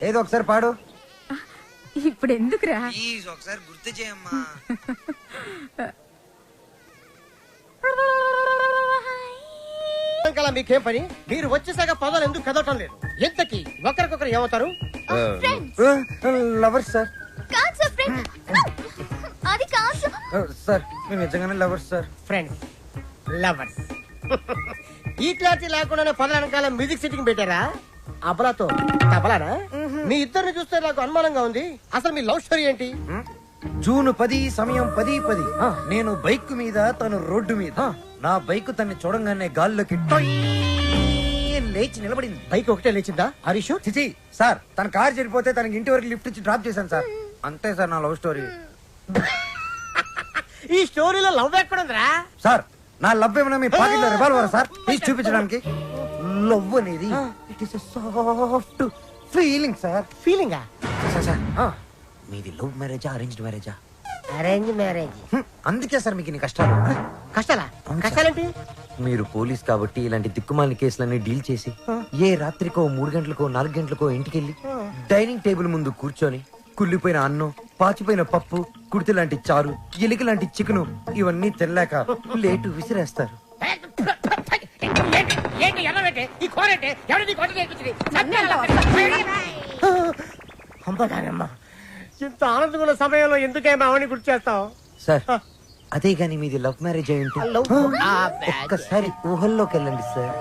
ఏదో ఒకసారి పాడు. ఇప్పుడు ఎందుకురా? ప్లీజ్ ఒకసారి గుర్తు చేయమ్మా. మీకేం పని? మీరు వచ్చేసాక పదాలు ఎందుకు కదవటం లేదు? ఎంతకి ఒకరికొకరు ఏమవుతారు? Lovers sir. కాదు సార్, ఫ్రెండ్. అది కాదు సార్, మేము నిజంగానే లవర్స్ సార్. Friends, lovers. ఈ క్లారిటీ లేకుండానే పదాల వెనకాల మ్యూజిక్ సిట్టింగ్ పెట్టారా? అబలాతో తబలానా? మీ ఇద్దరిని చూస్తే నాకు అనుమానంగా ఉంది. అసలు మీ లవ్ స్టోరీ ఏంటి? జూన్ 10 సమయం 10:10. నేను బైక్ మీద, తను రోడ్డు మీద. నా బైక్ తన్ని చూడంగానే గాల్లోకి టొయ్ లేచి నిలబడింది. బైక్ ఒకటే లేచిందా? హరీష్ చిచి సార్, తన కార్ చెడిపోతే తనకి ఇంటి వరకు లిఫ్ట్ ఇచ్చి డ్రాప్ చేశాను సార్. అంతే సార్ నా లవ్ స్టోరీ. ఈ స్టోరీలో లవ్ ఎక్కడుందిరా? సార్, నా లవ్ ఏమైనా మీ పాకెట్ లో రివాల్వర్ సార్? తీసి చూపించడానికి. లవ్ అనేది it is soft feeling sir. ఫీలింగా? సార్ సార్, మీది లవ్ మ్యారేజా అరేంజ్డ్ మ్యారేజా? Arrange marriage. అందుకే సార్ మీకు ఇన్ని కష్టాలు. కష్టాలా? కష్టాలేంటి? మీరు పోలీస్ కాబట్టి ఇలాంటి దిక్కుమాలిన కేసులన్నీ డీల్ చేసి ఏ రాత్రికో 3 గంటలకో 4 గంటలకో ఇంటికెళ్ళి డైనింగ్ టేబుల్ ముందు కూర్చొని కుళ్ళిపోయిన అన్నం, పాచిపోయిన పప్పు, కుడితి లాంటి చారు, ఎలిక లాంటి చికెను ఇవన్నీ తినలేక లేటు విసిరేస్తారు. ఇంత ఆనందమైన సమయంలో ఎందుకేమో అవని గుర్తు చేస్తావు సార్? అదే గాని మీది లవ్ మ్యారేజ్ అయి ఉంటే ఒక్కసారి ఊహల్లోకి వెళ్ళండి సార్.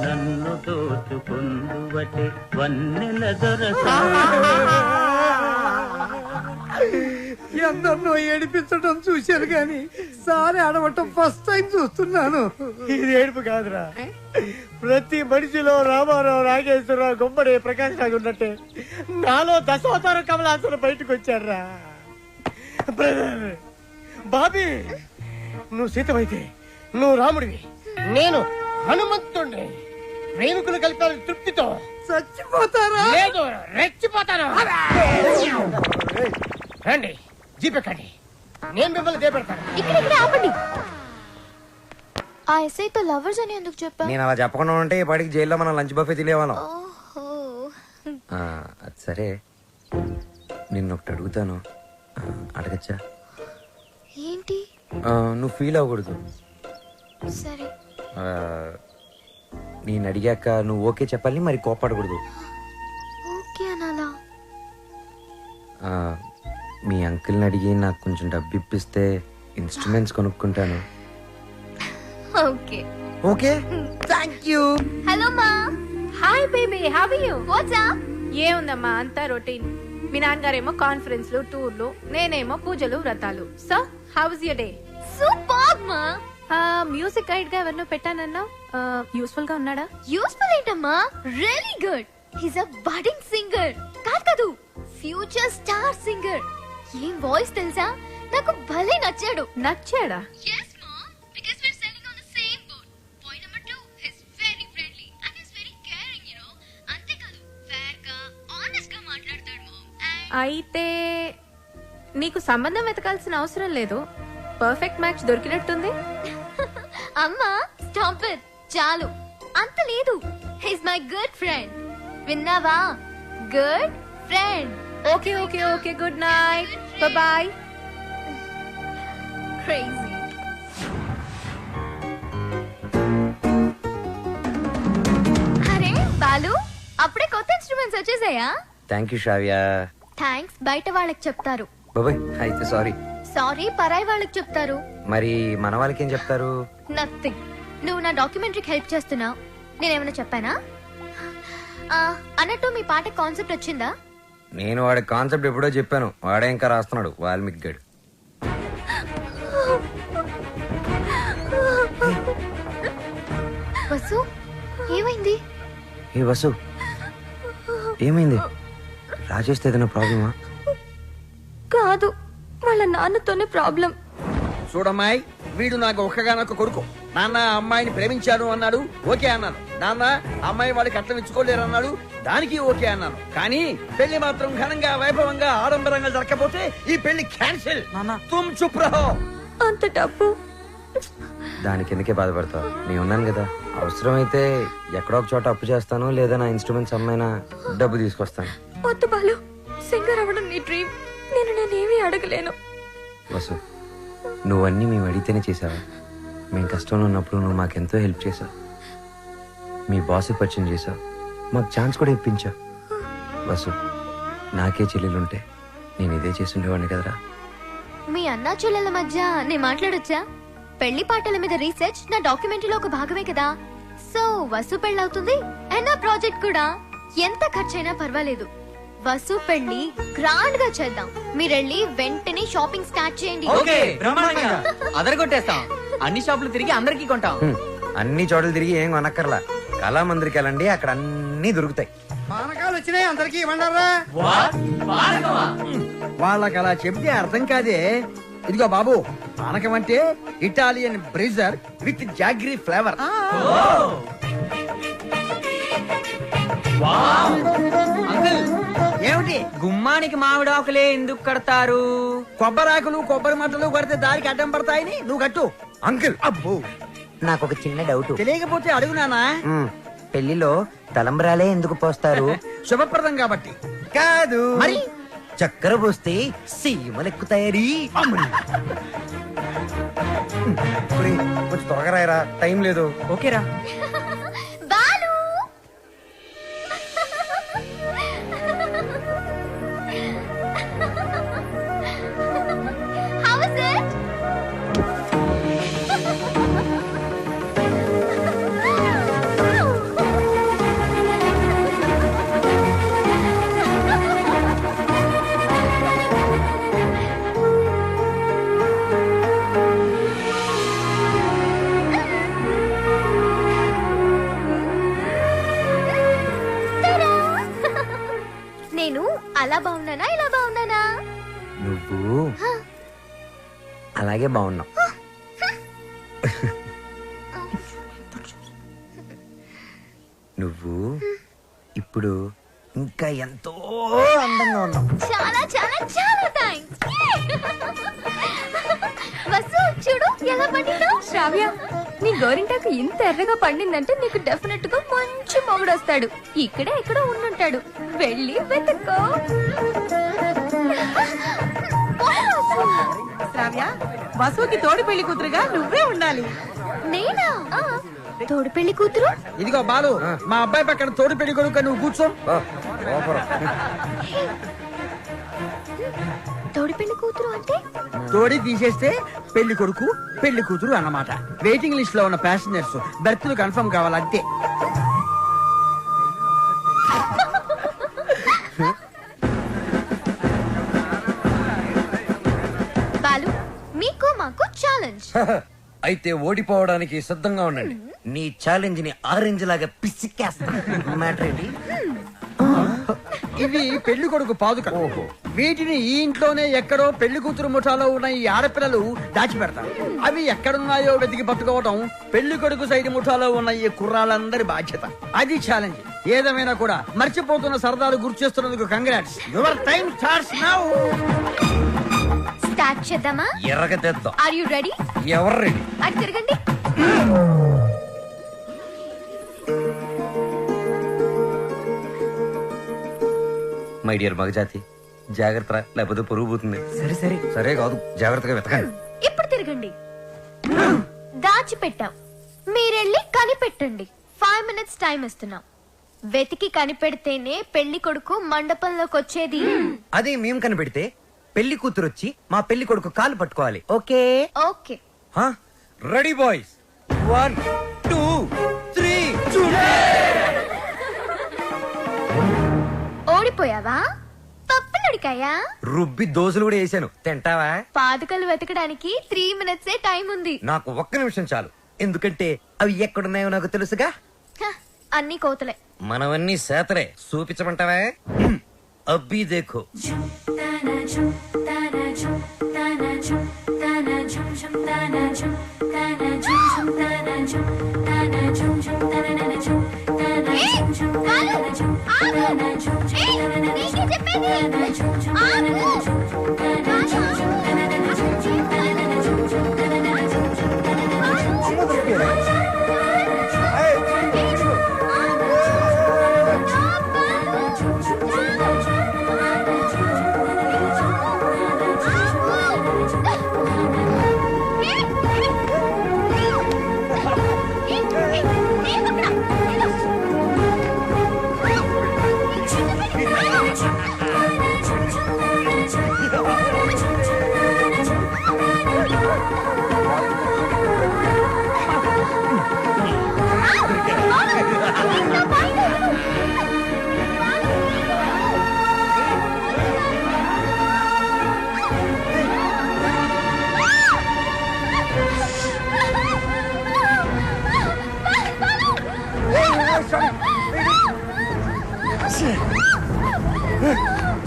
నన్ను దోచుకుందువటే వన్నెల దొరస. ఎందరినో ఏడిపించడం చూశాను గాని సారి ఆడవటం ఫస్ట్ టైం చూస్తున్నాను. ఇది ఏడుపు కాదురా. ప్రతి మనిషిలో రామారావు, నాగేశ్వరరావు, గుమ్మడి, ప్రకాష్ రాజు ఉన్నట్టే నాలో దశావతార కమలాసన బయటకు వచ్చారా. బ్రదర్ బాబీ, నువ్వు సీతమైతే నువ్వు రాముడివి, నేను హనుమంతుడిని. ప్రేమికులు కలిపారు తృప్తితో చచ్చిపోతారా? లేదు, రెచ్చిపోతాను. రండి, జీపెక్కండి, నేను మిమ్మల్ని దేపెడతాను. ఇక్కడ ఆపండి. ఆ ఎస్ఐతో లవర్స్ అని ఎందుకు చెప్పా? నేను అలా చెప్పకుండా ఉంటే ఇప్పటికి జైల్లో మనం లంచ్ బఫే తినేవాళ్ళం. అది సరే, నిన్ను ఒకటి అడుగుతాను, అడగచ్చా? ఏంటి? నువ్వు ఫీల్ అవ్వకూడదు. సరే. నేను అడిగాక నువ్వు ఓకే చెప్పాలి, మరి కోపడకూడదు. ఓకే అనాలా? మీ అంకుల్ని అడిగి నాకు కొంచెం డబ్బు ఇప్పిస్తే ఇన్స్ట్రుమెంట్స్ కొనుక్కుంటాను. Okay. Okay, thank you. Hello మా. Hi baby, how are you? What's up? ఏముందమ్మా, అంతా రొటీన్. మీ నాన్నగారేమో కాన్ఫరెన్స్లు, టూర్లు, నేనేమో పూజలు, వ్రతాలు. So how was your day? Super మా. మ్యూజిక్ గైడ్ గా ఎవరినో పెట్టానన్నా, యూస్ఫుల్ గా ఉన్నాడా? యూస్ఫుల్ ఏంటమ్మా, really good. He's a budding singer. కాదు, ఫ్యూచర్ స్టార్ సింగర్. ఏం వాయిస్ తెలుసా? నాకు భలే నచ్చాడు. నచ్చాడా? yes mom, because we're sailing on the same boat. Point number 2, he's very friendly and he's very caring, you know. ante kadu fair ga honest ga maatladtadu mom. అయితే నీకు సంబంధం వెతకాల్సిన అవసరం లేదు, పర్ఫెక్ట్ మ్యాచ్ దొరికినట్టుంది. అమ్మా స్టాప్ ఇట్, చాలు. అంత లేదు, he's my good friend. విన్నావా? Good friend. Okay okay okay, good night, bye bye. Crazy. అరే బాలు, అప్పుడే కొత్త ఇన్స్ట్రుమెంట్స్ వచ్చేసాయా? Thank you Sravya. థ్యాంక్స్ బయట వాళ్ళకి చెప్తారు. బాబాయ్ అయితే సారీ. సారీ పరాయి వాళ్ళకి చెప్తారు. మరి మన వాళ్ళకి ఏం చెప్తారు? నథింగ్. నువ్వు నా డాక్యుమెంటరీకి హెల్ప్ చేస్తున్నావు, నేనేమైనా చెప్పానా? అన్నట్టు మీ పాట కాన్సెప్ట్ వచ్చిందా? నేను వాడి కాన్సెప్ట్ ఎప్పుడో చెప్పాను, వాడే ఇంకా రాస్తున్నాడు, వాల్మీకి గడు. వసు, ఏమైంది? ఏ వసు, ఏమైంది? రాజేష్ ఏదైనా ప్రాబ్లమా? కాదు, వాళ్ళ నాన్నతోనే ప్రాబ్లం. చూడమ్మాయి, వీడు నాకు ఒక్కగానొక్క కొడుకు. నాన్న అమ్మాయిని ప్రేమించాను అన్నాడు, ఓకే అన్నాను. నాన్న అమ్మాయి వాడికి కట్నం ఇచ్చుకోలేరు అన్నాడు, దానికి ఓకే అన్నాను. కానీ పెళ్లి మాత్రం ఘనంగా, వైభవంగా, ఆడంబరంగా జరగకపోతే ఈ పెళ్లి క్యాన్సిల్. తుమ్ చుప్ రహో. అంత డబ్బు దానికి ఎందుకే బాధపడతావు? నేను ఉన్నాను కదా, అవసరమైతే ఎక్కడో ఒక చోట అప్పు చేస్తాను, లేదా నా ఇన్స్ట్రుమెంట్స్ అమ్మైనా డబ్బు తీసుకొస్తాను. వద్దు బాలు, సింగర్ అవ్వడం నీ డ్రీమ్. నేనేమీ అడగలేను. వసు, నువ్వన్నీ మేము అడిగితేనే చేసావా? మేము కష్టంలో ఉన్నప్పుడు నువ్వు మాకెంతో హెల్ప్ చేసావు. మీ బాస్ పరిచయం చేసావు, మాకు ఛాన్స్ కూడా ఇప్పించావు. వసు, నాకే చెల్లెలుంటే నేను ఇదే చేస్తుండేవాడిని కదరా. మీ అన్నా చెల్లెల మధ్య నేను మాట్లాడొచ్చా? పెళ్లి పాటల మీద రీసెర్చ్ నా డాక్యుమెంటరీలో ఒక భాగమే కదా. సో వసు పెళ్ళవుతుంది అండ్ నా ప్రాజెక్ట్ కూడా. ఎంత ఖర్చైనా పర్వాలేదు, వసు పెళ్లి గ్రాండ్ గా చేద్దాం. మీరెళ్ళి వెంటనే షాపింగ్ స్టార్ట్ చేయండి. అదరగొట్టేస్తాం. అన్ని షాపులు తిరిగి అందరికీ కొంటాం. అన్ని చోట్ల తిరిగి ఏం కొనక్కర్లా, కళామందిరికి వెళ్ళండి, అక్కడ అన్ని దొరుకుతాయి. పానకాలు వచ్చినాయి, అందరికి ఇవ్వండారా. వాళ్ళకి అలా చెప్తే అర్థం కాదే. ఇదిగో బాబు, పానకం అంటే Italian Brezza with jaggery flavour. ఏమిటి? గుమ్మానికి మామిడాకులే ఎందుకు కడతారు? కొబ్బరాకులు కొబ్బరి మంటలు కొడితే దారికి అడ్డం పడతాయని నువ్వు కట్టు. అంకుల్, అబ్బో, నాకు ఒక చిన్న డౌట్. తెలియకపోతే అడుగు నానా. పెళ్లిలో తలంబ్రాలే ఎందుకు పోస్తారు? శుభప్రదం కాబట్టి. కాదు మరి చక్కెర పోస్తే సీమలెక్కుతాయని. కొంచెం త్వరగా రాయరా, టైం లేదు. ఓకేరా. Balu How is it? నేను అలా బాగున్నానా ఇలా బాగున్నానా? నువ్వు అలాగే బాగున్నావు. నువ్వు ఇప్పుడు ఇంకా ఎంతో అందంగా ఉన్నావు. చాలా చాలా చాలా థాంక్స్. వసు చూడు ఎలా పండిందో. శ్రావ్య, నీ గోరింటాకు ఇంత ఎర్రగా పండిందంటే నీకు డెఫినెట్ గా మంచి మొగుడు వస్తాడు. ఇక్కడే ఎక్కడో ఉండుంటాడు, వెళ్ళి వెతుక్కో. శ్రావ్య, వసుకి తోడి పెళ్లి కూతురుగా నువ్వే ఉండాలి. నేనా? తోడు పెళ్లి కూతురు? ఇదిగో బాలు, మా అబ్బాయి పక్కన తోడు పెళ్లి కొడుకు నువ్వు కూర్చో. తోడు పెళ్లి కూతురు అంటే? తోడి తీసేస్తే పెళ్లి కొడుకు పెళ్లి కూతురు అన్నమాట. వెయిటింగ్ లిస్ట్ లో ఉన్న ప్యాసింజర్స్ బెర్త్లు కన్ఫర్మ్ కావాలంతే. బాలు, మీకు మాకు ఛాలెంజ్. అయితే ఓడిపోవడానికి సిద్ధంగా ఉండండి. నీ ఛాలెంజ్ ని ఆరెంజ్ లాగా పిసికేస్తా. మ్యాటర్ ఏంటి? ఇవి పెళ్లి కొడుకు పాదుక. వీటిని ఈ ఇంట్లోనే ఎక్కడో పెళ్లి కూతురు ముఠాలో ఉన్న ఈ ఆడపిల్లలు దాచిపెడతారు. అవి ఎక్కడున్నాయో వెతికి పట్టుకోవటం పెళ్లి కొడుకు సైడ్ ముఠాలో ఉన్న ఈ కుర్రాళ్ళందరి బాధ్యత. అది ఛాలెంజ్. ఏదేమైనా కూడా మర్చిపోతున్న సరదాలు గుర్తు చేస్తున్నందుకు congrats. Your time starts now. Start చేద్దామా? ఎర్రగతేద్దాం. Are you ready? ఎవరు రెడీ? అటు తిరగండి. మై డియర్ మగజాతి, జాగ్రత్త, లేకపోతే పొరుగు పోతుంది. సరే సరే. సరే కాదు, జాగ్రత్తగా వెతకండి. ఇప్పుడు తిరగండి. దాచిపెట్టాం, మీరెళ్ళి కనిపెట్టండి. 5 minutes టైం ఇస్తున్నాం. వెతికి కనిపెడితేనే పెళ్లి కొడుకు మండపంలోకి వచ్చేది. అది మేము కనిపెడితే పెళ్లి కూతురు వచ్చి మా పెళ్లి కొడుకు కాలు పట్టుకోవాలి. ఓకే? ఓకే. Ready boys, 1 2 3. ఓడిపోయావా? పప్పులడికాయా? రుబ్బి దోశలు కూడా వేసాను, తింటావా? పాదుకలు వెతకడానికి 3 minutes టైం ఉంది. నాకు ఒక్క నిమిషం చాలు, ఎందుకంటే అవి ఎక్కడున్నాయో నాకు తెలుసుగా. హ, అన్ని కోతలే. మనవన్నీ సేతలే, చూపించమంటావా? అబ్బి దేఖో. ఏయ్, బాలు, ఆగు. ఏయ్, నీకే చెప్పేది. ఆగు. Balu.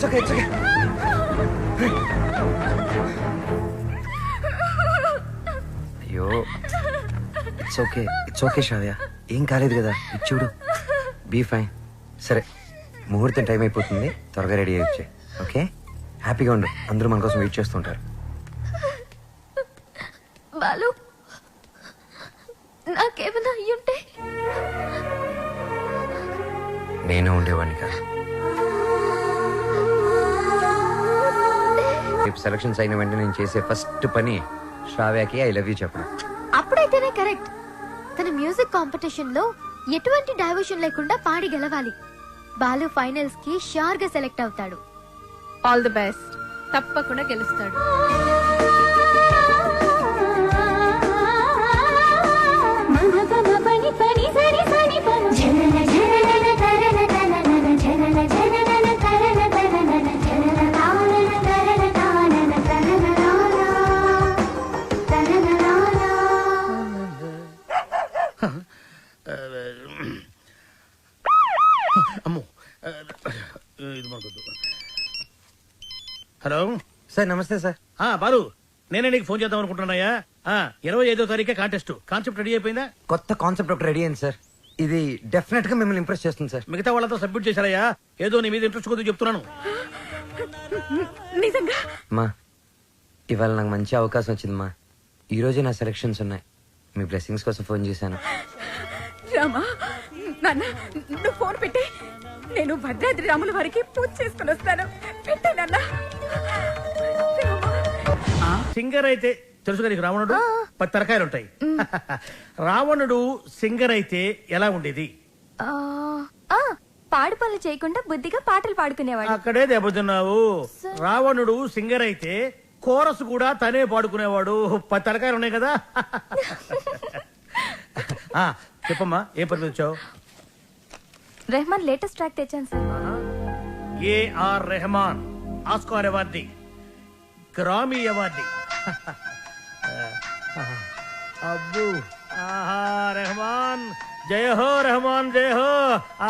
It's okay it's okay. అయ్యో ఇట్స్ ఓకే శ్రావ్య, ఏం కాలేదు కదా, ఇది చూడు, బీ ఫైన్. సరే ముహూర్తం టైం అయిపోతుంది, త్వరగా రెడీ అయ్యి వచ్చే. ఓకే, హ్యాపీగా ఉండు, అందరూ మన కోసం వెయిట్ చేస్తుంటారు. బాలు నాకేమైనా అయ్యుంటే నేను ఉండేవాడిని కాదు. రేపు సెలక్షన్స్ అయిన వెంటనే నేను చేసే ఫస్ట్ పని శ్రావ్యకి ఐ లవ్ యూ చెప్పడం. అప్పుడైతేనే కరెక్ట్. తన మ్యూజిక్ కాంపిటీషన్ లో ఎటువంటి డైవర్షన్ లేకుండా పాడి గెలవాలి. బాలు ఫైనల్స్ కి షూర్ గా సెలెక్ట్ అవుతాడు. ఆల్ ది బెస్ట్, తప్పకుండా గెలుస్తాడు. అమ్మో ఇది మనకొద్దు. హలో సార్ నమస్తే సార్. బాలు, నేనే నీకు ఫోన్ చేద్దాం అనుకుంటున్నాయా. 25వ తారీఖే కాంటెస్ట్. కాన్సెప్ట్ రెడీ అయిపోయిందా? కొత్త కాన్సెప్ట్ ఒకటి రెడీ అయింది సార్. ఇది డెఫినెట్ గా మిమ్మల్ని ఇంప్రెస్ చేస్తుంది సార్. మిగతా వాళ్ళతో సబ్మిట్ చేశారయ్యా. ఏదో నీ మీద ఇంట్రెస్ట్ కొద్దిగా చెప్తున్నాను. నిజంగా మా ఇవాళ నాకు మంచి అవకాశం వచ్చిందమ్మా. ఈ రోజే నా సెలక్షన్స్ ఉన్నాయి. మీ బ్లెస్సింగ్స్ కోసం ఫోన్ చేశాను. రామా, నాన్న నువ్వు ఫోన్ పెట్టి, నేను భద్రాద్రి రాముల వారికి పూజ చేసుకుని వస్తాను. పెట్టే నాన్న. సింగర్ అయితే తెలుసుగా నీకు రావణుడు 10 తరకాయలు ఉంటాయి. రావణుడు సింగర్ అయితే ఎలా ఉండేది? పాడు పనులు చేయకుండా బుద్ధిగా పాటలు పాడుకునేవాడు. అక్కడే దెబ్బతిన్నావు. రావణుడు సింగర్ అయితే కోరస్ కూడా తనే పాడుకునేవాడు. 10 తరకాయలు ఉన్నాయి కదా. చెప్పమ్మా, ఏం పని వచ్చావు? రెహమాన్ లేటెస్ట్ ట్రాక్ తెచ్చాను sir. AR Rahman Oscar awardee, Grammy awardee. అబ్బు, ఆహా, రెహమాన్ జయ హో, రెహమాన్ జయ హో.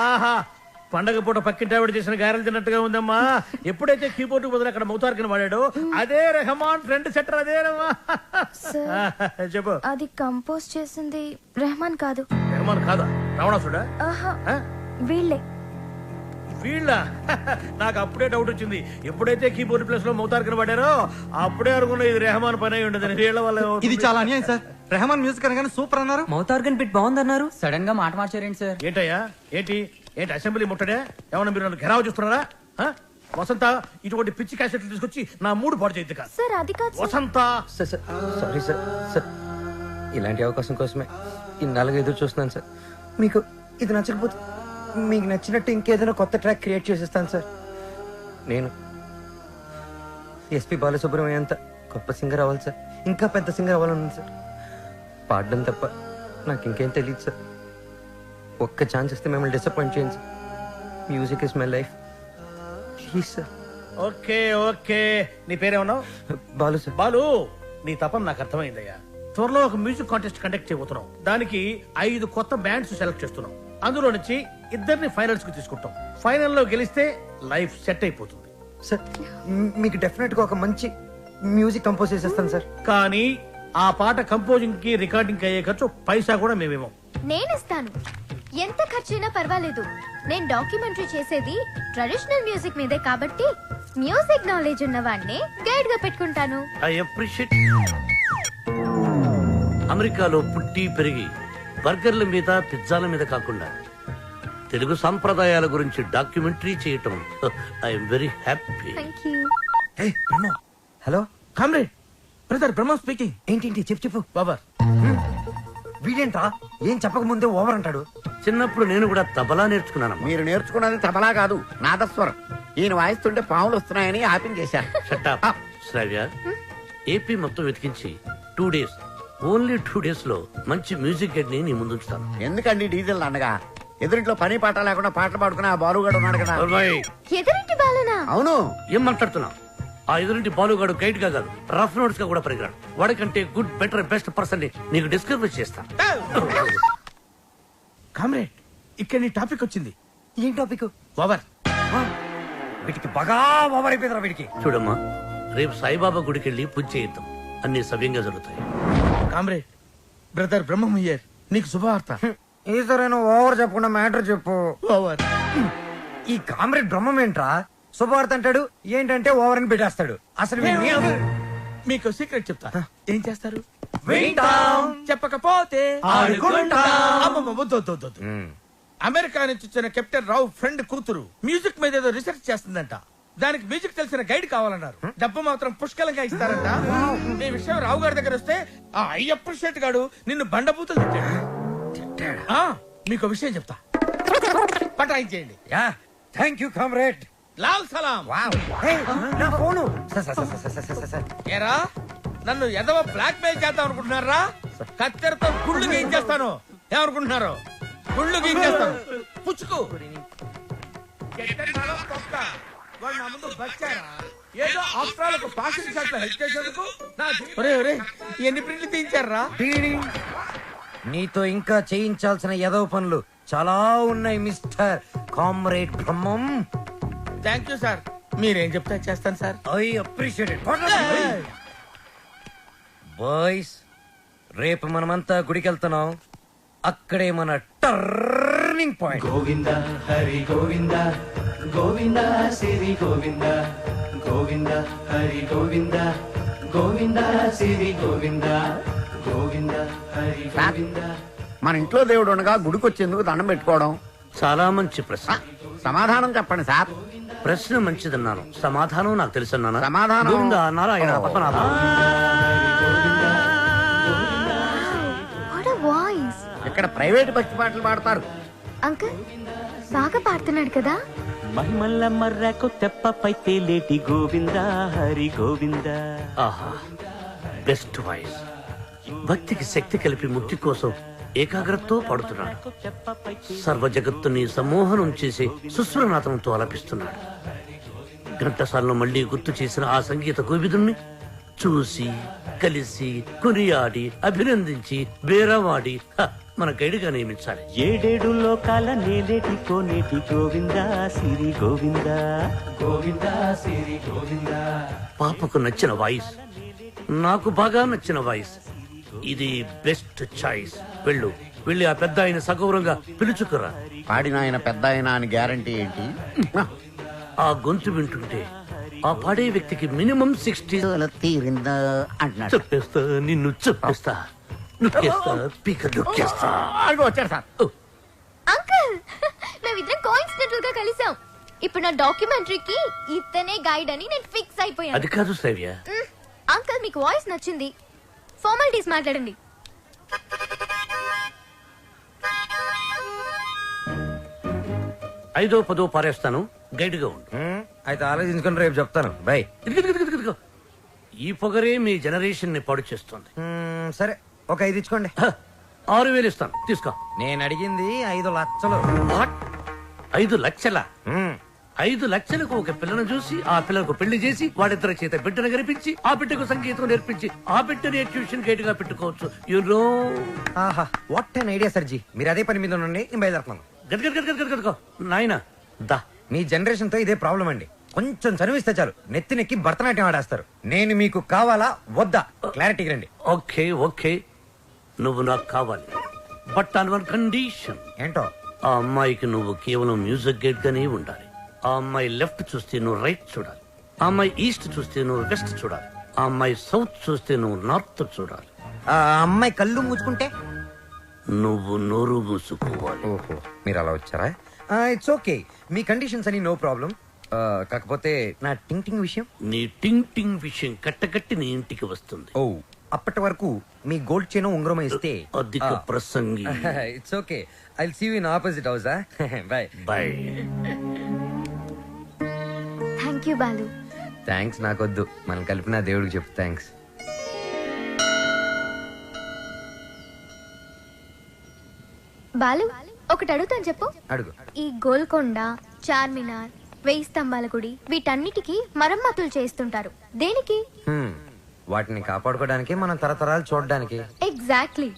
ఆహా, పండగ పూట పక్కింటి ఆవిడ చేసిన గారెలు తిన్నట్టుగా ఉందమ్మా. ఎప్పుడైతే కీబోర్డ్ బదులు అక్కడ మౌతార్కిని వాడాడో అదే రెహమాన్ ఫ్రంట్ సెటర్. అదేనమ్మా. చెప్పు. అది కంపోజ్ చేసింది రెహమాన్ కాదు. రెహమాన్ కాదా? రావణాసుడా? వీళ్ళే. వీళ్ళ? నాకు అప్పుడే డౌట్ వచ్చింది. ఎప్పుడైతే కీబోర్డ్ ప్లేస్ లో మౌతార్కిని వాడారో అప్పుడే అనుకున్నా ఇది రెహమాన్ పని అయి ఉండదు. వీళ్ళ వల్ల ఇది చాలా అన్యాయం సార్. రెహమాన్ మ్యూజిక్ అనగానే సూపర్ అన్నారు, మౌతార్గన్ బిట్ బాగుందన్నారు. సడన్ గా మాట మార్చారేంటి సార్? ఏంటయ్యా, ఏంటి అసెంబ్లీ ముట్టడే? ఏమన్నా మీరు నన్ను ఘెరావు చూస్తున్నారా? వసంత, ఇటువంటి పిచ్చి క్యాసెట్లు తీసుకొచ్చి నా మూడు పాడు చేయద్దు కాదు. సార్ అది కాదు వసంత. Sorry sir. సార్ ఇలాంటి అవకాశం కోసమే ఇన్నాళ్ళుగా ఎదురు చూస్తున్నాను సార్. మీకు ఇది నచ్చకపోతే మీకు నచ్చినట్టు ఇంకేదైనా కొత్త ట్రాక్ క్రియేట్ చేసేస్తాను సార్. నేను ఎస్పి బాలసుబ్రహ్మణ్యం అంత గొప్ప సింగర్ అవ్వాలి సార్. ఇంకా పెద్ద సింగర్ అవ్వాలన్నాను సార్. పాడడం తప్ప నాకు ఇంకేం తెలియదు సార్. ఒక్క ఛాన్స్ ఇస్తే మిమ్మల్ని డిసప్పాయింట్ చేయండి sir. Music is my life, please sir. Okay okay, నీ పేరేమన్నావు? బాలు సార్. బాలు, నీ తపన నాకు అర్థమైందయ్యా. త్వరలో ఒక మ్యూజిక్ కాంటెస్ట్ కండక్ట్ చేయబోతున్నాం. దానికి 5 కొత్త బ్యాండ్స్ సెలెక్ట్ చేస్తున్నాం. అందులో నుంచి 2 ఫైనల్స్ కి తీసుకుంటాం. ఫైనల్లో గెలిస్తే లైఫ్ సెట్ అయిపోతుంది సార్. మీకు డెఫినెట్ గా ఒక మంచి మ్యూజిక్ కంపోజ్ చేసేస్తాను సార్. కానీ ఆ పాట కంపోజింగ్ కి రికార్డింగ్ అయ్యే ఖర్చు పైసా కూడా మేమేమో. నేనిస్తాను. ఎంత ఖర్చైనా పర్వాలేదు. నేను డాక్యుమెంటరీ చేసేది ట్రెడిషనల్ మ్యూజిక్ మీదే కాబట్టి మ్యూజిక్ నాలెడ్జ్ ఉన్న వాడిని గైడ్ గా పెట్టుకుంటాను. I appreciate. అమెరికాలో పుట్టి పెరిగి బర్గర్ల మీద పిజ్జాల మీద కాకుండా తెలుగు సంప్రదాయాల గురించి డాక్యుమెంటరీ చేయటం I'm very happy. Thank you. Hello comrade, brother Brahma speaking. ఏంటి చెప్పు బాబా. వీడేంట్రా ఏం చెప్పక ముందే ఓవర్ అంటాడు. చిన్నప్పుడు నేను కూడా తబలా నేర్చుకున్నాను. మీరు నేర్చుకున్నది తబలా కాదు, నాదస్వరం. ఈయన వాయిస్తుంటే పాములు వస్తున్నాయని ఆపించేశారు. శ్రావ్య, ఏపీ మొత్తం వెతికించి 2 days, ఓన్లీ 2 days లో మంచి మ్యూజిక్ గైడ్ ని నీ ముందుంచుతాను. ఎందుకండి డీజిల్ అండగా? ఎదురింట్లో పని పాట లేకుండా పాటలు పాడుకునే ఆ బాలుగాడు ఉన్నాడు కదా. ఎదురింటి బాలునా? అవును. ఏం మాట్లాడుతున్నావు? ఆ ఎదురింటి బాలుగాడు గైడ్ గా కాదు, రఫ్ నోట్స్ గా కూడా పరిగరాడు. వాడికంటే గుడ్, బెటర్, బెస్ట్ పర్సన్ ని నీకు డిస్కవర్ చేస్తా. కామ్రేడ్, ఇక్కడ నీ టాపిక్ వచ్చింది. ఏం టాపిక్? ఓవర్. వీటికి బాగా ఓవర్ అయిపోయిందిరా వీడికి. చూడమ్మా, రేపు సాయిబాబా గుడికి వెళ్ళి పూజ చేయిద్దాం, అన్ని సవ్యంగా జరుగుతాయి. కామ్రేడ్ బ్రదర్ బ్రహ్మయ్యర్, నీకు శుభవార్త. ఈసారైనా ఓవర్ చెప్పకుండా మ్యాటర్ చెప్పు. ఓవర్. ఈ కామ్రేడ్ బ్రహ్మం ఏంట్రా శుభవార్త అంటాడు, ఏంటంటే ఓవర్ అని పెట్టేస్తాడు. అసలు మీకు సీక్రెట్ చెప్తా. ఏం చేస్తారు? వింటాం. చెప్పకపోతే ఆడుకుంటాం. అమ్మమ్మ, వద్దు, వద్దు, వద్దు, వద్దు. అమెరికా నుంచి వచ్చిన కెప్టెన్ రావు ఫ్రెండ్ కూతురు మ్యూజిక్ మీద ఏదో రీసెర్చ్ చేస్తుందంట. దానికి మ్యూజిక్ తెలిసిన గైడ్ కావాలన్నారు. డబ్బు మాత్రం పుష్కలంగా ఇస్తారంట. ఈ విషయం రావు గారి దగ్గర వస్తే ఆ అప్రిషియేట్ గాడు నిన్ను బండబూతులు తిట్టాడు. మీకు విషయం చెప్తా, పటాయించేయండి. Thank you comrade. లాల్ సలాం. నా ఫోను. ఏరా, నన్ను ఎదవ బ్లాక్ మెయిల్ చేద్దాం అనుకుంటున్నారా? కత్తెరతో గుళ్ళు గీయించేస్తాను. ఏమనుకుంటున్నారు? గుళ్ళు గీయించేస్తాను. పుచ్చుకు. ఎట్టన్నాలో తొక్క. వాడు నా ముందు బచ్చారా? ఏదో ఆఫ్రాలకు పాసింగ్ షాట్ లో హెల్ప్ చేసేందుకు ఎన్ని ప్రింట్లు తీయించారా? నీతో ఇంకా చేయించాల్సిన ఎదవ పనులు చాలా ఉన్నాయి mister comrade Brahmam. Thank you sir. మీరేం చెప్తే చేస్తాను sir. I appreciate it. Boys, రేపు మనమంతా గుడికి వెళ్తున్నాం. అక్కడే మన టర్నింగ్ పాయింట్. గోవింద హరి గోవింద గోవింద సిరి గోవింద గోవింద హరి గోవింద గోవింద సిరి గోవింద గోవింద హరి గోవింద. మన ఇంట్లో దేవుడు ఉండగా గుడికి వచ్చేందుకు దండం పెట్టుకోవడం చాలా మంచి ప్రశ్న. సమాధానం చెప్పండి సార్. ప్రశ్న మంచిదన్నాను, సమాధానం నాకు తెలుసన్నాను. సమాధానం Govinda Narayana Padmanabha. What a voice. ఇక్కడ ప్రైవేట్ భక్తి పాటలు పాడతారు. అంకుల్ బాగా పాడుతున్నాడు కదా. మహిమల్ల మర్రకు తెప్పపై తేలేటి గోవింద హరి గోవింద. ఆహా, బెస్ట్ వాయిస్. భక్తికి శక్తి కలిపి ముక్తి కోసం ఏకాగ్రతతో పాడుతున్నాడు. సర్వ జగత్తుని సమ్మోహనం చేసి సుస్వరనాథంతో ఆలపిస్తున్నాడు. ఘంటసాలను మళ్లీ గుర్తు చేసిన ఆ సంగీత కోవిదుణ్ణి చూసి కలిసి కొనియాడి అభినందించి బేరవాడి మన గైడ్గా నియమించాలి. ఏడేడు లోకాల నేలేటి కోనేటి గోవింద సిరి గోవింద గోవింద సిరి గోవింద. పాపకు నచ్చిన వాయిస్, నాకు బాగా నచ్చిన వాయిస్. ఇది బెస్ట్ చాయిస్. వెళ్ళి ఆ పెద్ద ఆయన సగౌరవంగా పిలుచుకురా. పాడిన ఆయన పెద్ద ఆయన అని గ్యారంటీ ఏంటి? ఆ గొంతు వింటుంటే ఆ పాడే వ్యక్తికి మినిమం 60 తీరిందా అంటున్నాడు. చెప్పేస్తా, నిన్ను చెప్పేస్తా, నొక్కేస్తా, పీక నొక్కేస్తా. వచ్చారు సార్. అంకుల్ మేమిద్దరం కోఇన్సిడెంటల్ గా కలిసాం. ఇప్పుడు నా డాక్యుమెంటరీకి ఇతనే గైడ్ అని నేను ఫిక్స్ అయిపోయాను. అది కాదు శ్రావ్య. అంకుల్ మీకు వాయిస్ నచ్చింది, ఫార్మాలిటీస్ మాట్లాడండి. ఐదో పదో పారేస్తాను, గైడ్ గా ఉండు. అయితే ఆలోచించుకుని రేపు చెప్తాను. బై. ఈ పొగరే మీ జనరేషన్ ని పాడు చేస్తుంది. సరే, ఒక 5 ఇచ్చుకోండి. 6,000 ఇస్తాను, తీసుకో. నేను అడిగింది 5 లక్షలు. 5 లక్షల? 5 లక్షలకు ఒక పిల్లను చూసి ఆ పిల్లకు పెళ్లి చేసి వాడిద్దరి చేత బిడ్డను కనిపించి ఆ బిడ్డకు సంగీతం నేర్పించి ఆ బిడ్డని ట్యూషన్ గైడ్ గా పెట్టుకోవచ్చు. ఆహా, వాట్ అన్ ఐడియా సర్జీ. మీరు అదే పని మీద ఉండండి, నేను బయలుదేరుతున్నాను. నాయన దా. మీ జనరేషన్ తో ఇదే ప్రాబ్లం అండి. కొంచెం చదివిస్తే చాలు నెత్తినెక్కి భరతనాట్యం ఆడేస్తారు. నేను మీకు కావాలా వద్దా క్లారిటీ రండి. ఓకే ఓకే, నువ్వు నాకు కావాలి, బట్ ఆన్ వన్ కండిషన్. ఏంటో? ఆ అమ్మాయికి నువ్వు కేవలం మ్యూజిక్ గైడ్ గానే ఉండాలి. ఆ అమ్మాయి లెఫ్ట్ చూస్తే నువ్వు రైట్ చూడాలి. ఆ అమ్మాయి ఈస్ట్ చూస్తే నువ్వు వెస్ట్ చూడాలి. ఆ అమ్మాయి సౌత్ చూస్తే నువ్వు నార్త్ చూడాలి. ఆ అమ్మాయి కళ్ళు మూసుకుంటే నువ్వు నోరు మూసుకోవాలి. ఓహో, మీరు అలా వచ్చారా? ఇట్స్ ఓకే, మీ కండిషన్స్ అని నో ప్రాబ్లం. కాకపోతే నా టింగ్ టింగ్ విషయం. నీ టింగ్ టింగ్ విషయం కట్టకట్టి నీ ఇంటికి వస్తుంది. ఓ, అప్పటి వరకు మీ గోల్డ్ చైన్ ఉంగరం ఇస్తే అధిక ప్రసంగి. It's okay, I will see you in opposite house. Bye bye. Thank you Balu. Thanks నాకొద్దు, మనం కలిపిన దేవుడికి చెప్పు థ్యాంక్స్. బాలు ఒకటి అడుగుతాను, చెప్పు. అడుగు. ఈ గోల్కొండ, చార్మినార్, 1000 స్తంభాల గుడి వీటన్నిటికీ మరమ్మతులు చేస్తుంటారు. దేనికి? వాటిని కాపాడుకోవడానికి, మనం తరతరాలు చూడడానికి. ఎగ్జాక్ట్లీ.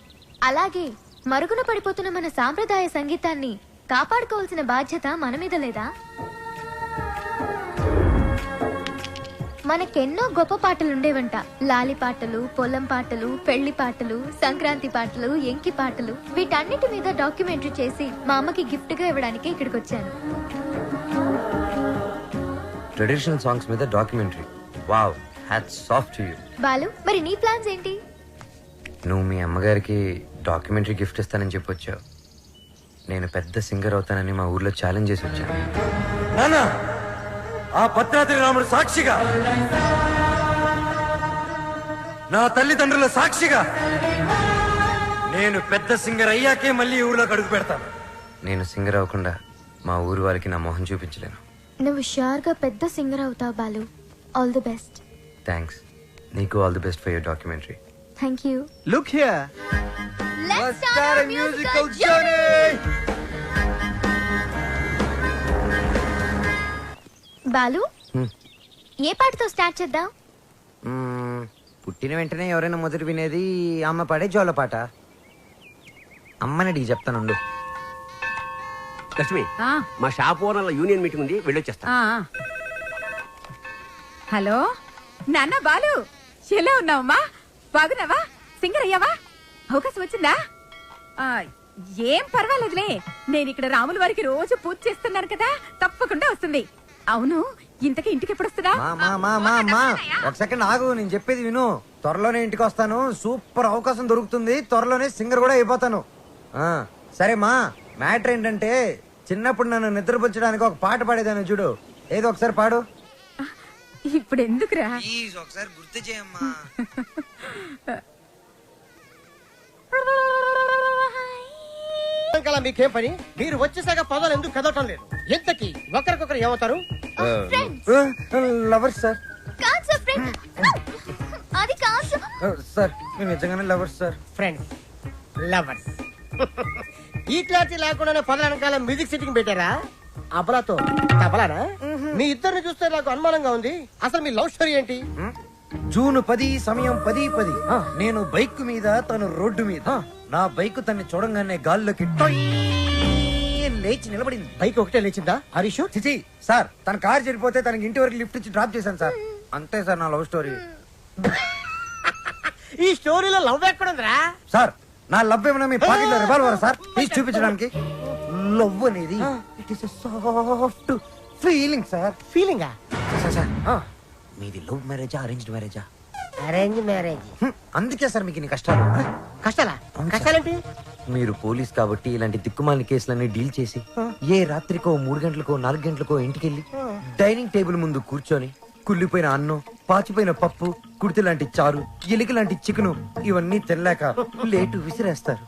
అలాగే మరుగున పడిపోతున్న మన సాంప్రదాయ సంగీతాన్ని కాపాడుకోవాల్సిన బాధ్యత మన మీద లేదా? మనకెన్నో గొప్ప పాటలు ఉండేవంట. లాలి పాటలు, పొలం పాటలు, పెళ్లి పాటలు, సంక్రాంతి పాటలు, ఎంకి పాటలు, వీటన్నిటి మీద డాక్యుమెంటరీ చేసి మా అమ్మకి గిఫ్ట్ గా ఇవ్వడానికి ఇక్కడికి వచ్చాను. ట్రెడిషనల్ సాంగ్స్ మీద documentary. Wow, hats off to you. Balu, మరి నీ ప్లాన్స్ ఏంటి? నువ్వు మీ అమ్మగారికి డాక్యుమెంటరీ గిఫ్ట్ ఇస్తానని చెప్పొచ్చావు. నేను పెద్ద సింగర్ అవుతానని మా ఊర్లో ఛాలెంజ్ చేసి వచ్చాను. నాన్న, ఆ భద్రాద్రి రాముడు సాక్షిగా, నా తల్లిదండ్రుల సాక్షిగా నేను పెద్ద సింగర్ అయ్యాకే మళ్ళీ ఈ ఊర్లోకి అడుగు పెడతాను. నేను సింగర్ అవ్వకుండా మా ఊరు వాళ్ళకి నా మొహం చూపించలేను. నువ్వు షూర్ గా పెద్ద సింగర్ అవుతావు Balu. All the best. Thanks. నీకు all the best for your documentary. Thank you. Look here. Let's start a musical journey. Balu, ఏ పాటతో స్టార్ట్ చేద్దాం? పుట్టిన వెంటనే ఎవరైనా మొదటి వినేది అమ్మ పాడే జోల పాట. అమ్మనడిగి చెప్తానుండు. లక్ష్మి, మా షాప్ ఓనర్ల యూనియన్ మీటింగ్ ఉంది, వెళ్ళొచ్చేస్తా. హలో నాన్న బాలు, ఎలా ఉన్నావమ్మా? బాగున్నావా? సింగర్ అయ్యావా? అవకాశం వచ్చిందా? ఏం పర్వాలేదులే, నేను ఇక్కడ రాముల వారికి రోజు పూజ చేస్తున్నాను కదా, తప్పకుండా వస్తుంది. అవును, ఇంతకీ ఇంటికి ఎప్పుడు వస్తుందా? ఒక సెకండ్ ఆగు, నేను చెప్పేది విను. త్వరలోనే ఇంటికి వస్తాను. సూపర్ అవకాశం దొరుకుతుంది. త్వరలోనే సింగర్ కూడా అయిపోతాను. సరే మా, మ్యాటర్ ఏంటంటే చిన్నప్పుడు నన్ను నిద్రపుచ్చడానికి ఒక పాట పాడేదాన్ని చూడు. ఏదో ఒకసారి పాడు. ఇప్పుడు ఎందుకురా? ఒకసారి గుర్తు చేయమ్మా. మీకేం పని? మీరు వచ్చేసాక పదాలు ఎందుకు కదవటం లేదు? ఎంతకి ఒకరికొకరు ఏమవుతారు? Lovers sir. కాదు సార్, ఫ్రెండ్. అది కాదు సార్, మేము నిజంగానే లవర్స్ సార్. Friends, lovers. ఈ క్లారిటీ లేకుండానే పదాల వెనకాల మ్యూజిక్ సిట్టింగ్ పెట్టారా? అబలాతో తబలానా? మీ ఇద్దరిని చూస్తే నాకు అనుమానంగా ఉంది. అసలు మీ లవ్ స్టోరీ ఏంటి? జూన్ 10 సమయం 10:10. నేను బైక్ మీద, తను రోడ్డు మీద. నా బైక్ తన్ని చూడంగానే గాల్లోకి లేచి నిలబడింది. బైక్ ఒకటే లేచిందా? హరీష్ చిచి సార్, తన కార్ చెడిపోతే తనకి ఇంటి వరకు లిఫ్ట్ ఇచ్చి డ్రాప్ చేశాను సార్. అంతే సార్ నా లవ్ స్టోరీ. ఈ స్టోరీలో లవ్ ఎక్కడుందిరా? సార్, నా లవ్ ఏమన్నా మీ పాకెట్ లో రివాల్వర్ సార్? తీసి చూపించడానికి. లవ్ అనేది it is soft feeling sir. ఫీలింగా? సార్, మీది లవ్ మ్యారేజా అరేంజ్డ్ మ్యారేజా? Arrange marriage. అందుకే సార్ మీకు ఇన్ని కష్టాలు. కష్టాలా? కష్టాలేంటి? మీరు పోలీస్ కాబట్టి ఇలాంటి దిక్కుమాలిన కేసులన్నీ డీల్ చేసి ఏ రాత్రికో 3 గంటలకో 4 గంటలకో ఇంటికెళ్ళి డైనింగ్ టేబుల్ ముందు కూర్చొని కుళ్ళిపోయిన అన్నం, పాచిపోయిన పప్పు, కుడితి లాంటి చారు, ఎలిక లాంటి చికెను ఇవన్నీ తినలేక లేటు విసిరేస్తారు.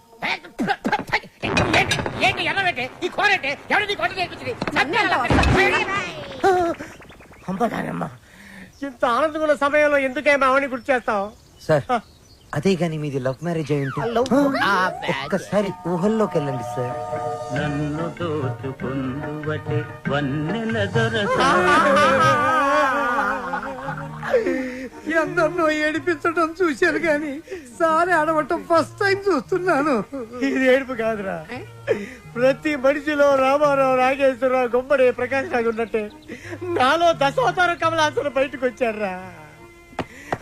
ఇంత ఆనందమైన సమయంలో ఎందుకేమో అవని గుర్తు చేస్తావు సార్? అదే గాని మీది లవ్ మ్యారేజ్ అయి ఉంటే ఒక్కసారి ఊహల్లోకి వెళ్ళండి సార్. నన్ను దోచుకుందువటే వన్నెల దొరసా. ఎందరినో ఏడిపించడం చూశాను గాని సారి ఆడవటం ఫస్ట్ టైం చూస్తున్నాను. ఇది ఏడుపు కాదురా, ప్రతి మనిషిలో రామారావు, నాగేశ్వరరావు, గుమ్మడి, ప్రకాష్ రాజు ఉన్నట్టే నాలో దశావతార కమలాసులు బయటకు వచ్చారా.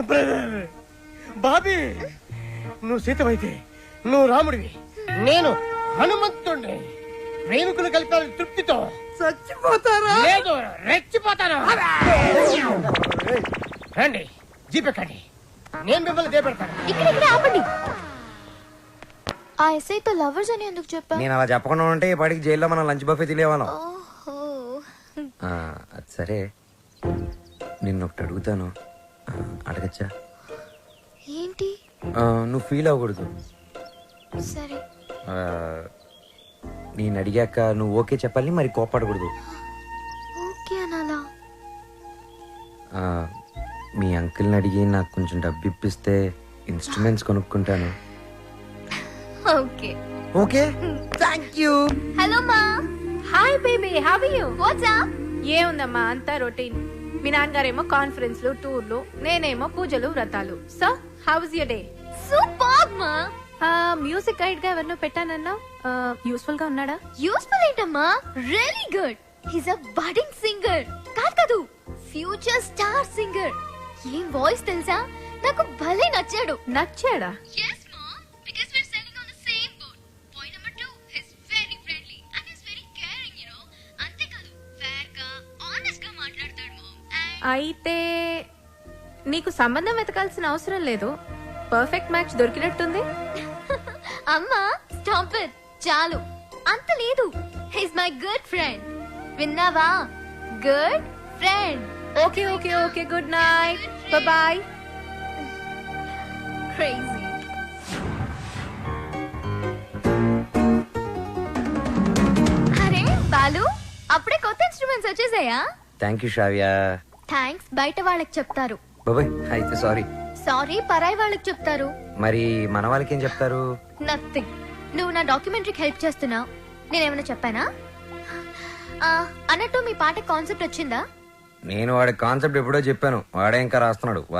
బ్రదర్ బాబీ, నువ్వు సీతమైతే నువ్వు రాముడివి, నేను హనుమంతుడిని. ప్రేమికులు కలిపారు తృప్తితో. చచ్చిపోతారా? లేదు, రెచ్చిపోతాను. రండి, జీపెక్కండి, నేను మిమ్మల్ని దేపెడతాను. ఇక్కడ ఆపండి. ఆ ఎస్ఐతో లవర్స్ అని ఎందుకు చెప్పా? నేను అలా చెప్పకుండా ఉంటే ఈ పాటికి జైల్లో మనం లంచ్ బఫే తినేవాళ్ళం. అది సరే, నిన్నొకటి అడుగుతాను, అడగచ్చా? ఏంటి? నువ్వు ఫీల్ అవ్వకూడదు. సరే. నేను అడిగాక నువ్వు ఓకే చెప్పాలి, మరి కోపడకూడదు. ఓకే అనాలా? మీ అంకుల్ని అడిగి నాకు కొంచెం డబ్బు ఇప్పిస్తే ఇన్స్ట్రుమెంట్స్ కొనుక్కుంటాను. Okay. Okay, thank you. Hello మా. Hi baby, how are you? What's up? ఏముందమ్మా, అంతా రొటీన్. మీ నాన్నగారేమో కాన్ఫరెన్స్లు, టూర్లు, నేనేమో పూజలు, వ్రతాలు. So how was your day? Super మా. మ్యూజిక్ గైడ్ గా ఎవరినో పెట్టానన్నా, యూస్ఫుల్ గా ఉన్నాడా? యూస్ఫుల్ ఏంటమ్మా, really good. He's a budding singer. కాదు, ఫ్యూచర్ స్టార్ సింగర్. ఏం వాయిస్ తెలుసా, నాకు భలే నచ్చాడు. నచ్చాడా? Yes, Mom, because we're sailing on the same boat. Point number 2, he's very friendly and he's very caring, you know. అంతేకాదు, fair గా, honest గా మాట్లాడతాడు, Mom. అయితే నీకు సంబంధం వెతకాల్సిన అవసరం లేదు, పర్ఫెక్ట్ మ్యాచ్ దొరికినట్టుంది. అమ్మా స్టాప్ ఇట్, చాలు. అంత లేదు, he's my good friend. విన్నావా? Good friend. Okay okay okay, good night, bye. Crazy. అరే బాలు, అప్పుడే కొత్త ఇన్స్ట్రుమెంట్స్ వచ్చేసాయా? Thank you Sravya. థ్యాంక్స్ బయట వాళ్ళకి చెప్తారు. బాబాయ్ అయితే సారీ. సారీ పరాయి వాళ్ళకి చెప్తారు. మరి మన వాళ్ళకి ఏం చెప్తారు? నథింగ్. నువ్వు నా డాక్యుమెంటరీకి హెల్ప్ చేస్తున్నావు, నేనేమైనా చెప్పానా? అన్నట్టు మీ పాట కాన్సెప్ట్ వచ్చిందా? నేను వాడి కాన్సెప్ట్ ఎప్పుడో చెప్పాను, వాడే ఇంకా రాస్తున్నాడు.